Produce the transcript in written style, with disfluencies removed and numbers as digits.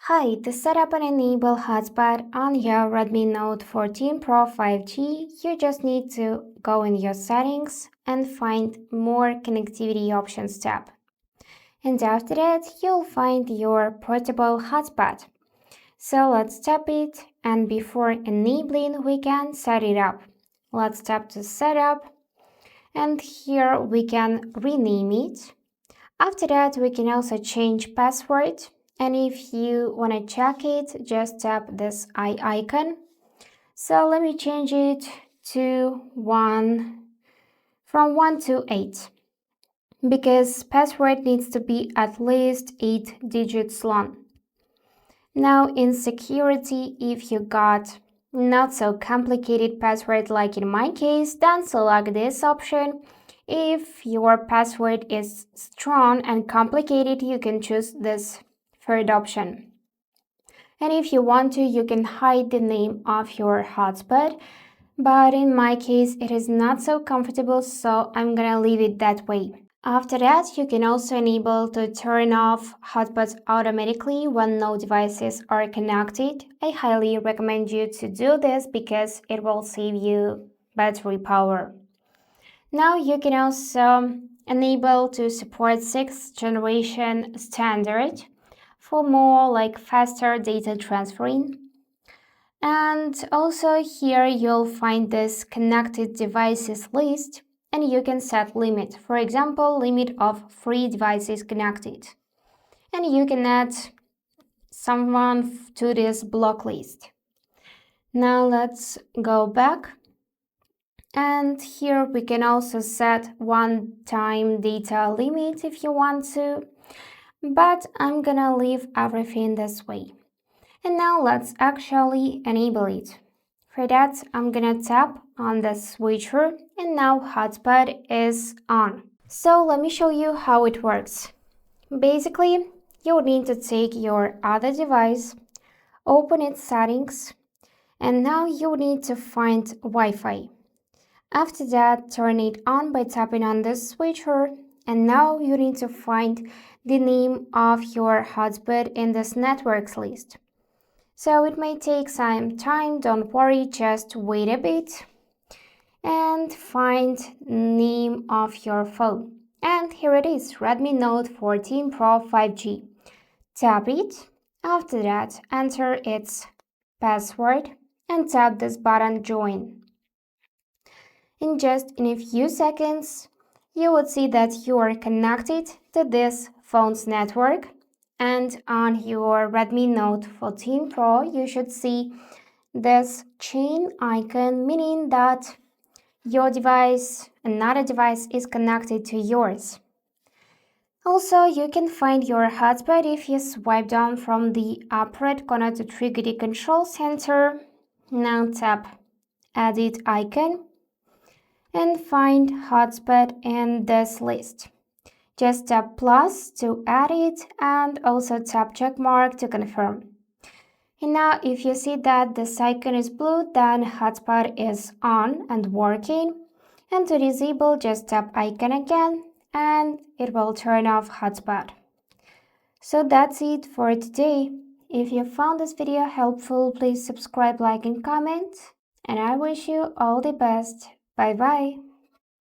Hi, to set up and enable Hotspot on your Redmi Note 14 Pro 5G, you just need to go in your settings and find More Connectivity Options tab. And after that, you'll find your portable hotspot. So let's tap it, and before enabling, we can set it up. Let's tap to setup, and here we can rename it. After that, we can also change password. And if you want to check it, just tap this eye icon. So let me change it to 1 from 1 to 8 because password needs to be at least 8 digits long. Now in security, if you got not so complicated password like in my case, then select this option. If your password is strong and complicated, you can choose this third option. And if you want to, you can hide the name of your hotspot, but in my case, it is not so comfortable, so I'm gonna leave it that way. After that, you can also enable to turn off hotspots automatically when no devices are connected. I highly recommend you to do this because it will save you battery power. Now you can also enable to support 6th generation standard for more like faster data transferring. And also here you'll find this connected devices list and you can set limit. For example, limit of 3 devices connected. And you can add someone to this block list. Now let's go back. And here we can also set one-time data limit if you want to, but I'm gonna leave everything this way. And now let's actually enable it. For that, I'm gonna tap on the switcher and now hotspot is on. So let me show you how it works. Basically, you would need to take your other device, open its settings, and now you need to find Wi-Fi. After that, turn it on by tapping on the switcher, and now you need to find the name of your hotspot in this networks list. So it may take some time, don't worry, just wait a bit and find name of your phone. And here it is, Redmi Note 14 Pro 5G. Tap it. After that, enter its password and tap this button Join. In a few seconds, you would see that you are connected to this phone's network, and on your Redmi Note 14 Pro, you should see this chain icon, meaning that your device, another device, is connected to yours. Also, you can find your hotspot if you swipe down from the upper right corner to trigger the control center. Now tap Edit icon and find hotspot in this list. Just tap plus to add it and also tap check mark to confirm. And now if you see that this icon is blue, then hotspot is on and working. And to disable, just tap icon again and it will turn off hotspot. So that's it for today. If you found this video helpful, please subscribe, like and comment. And I wish you all the best. Bye bye.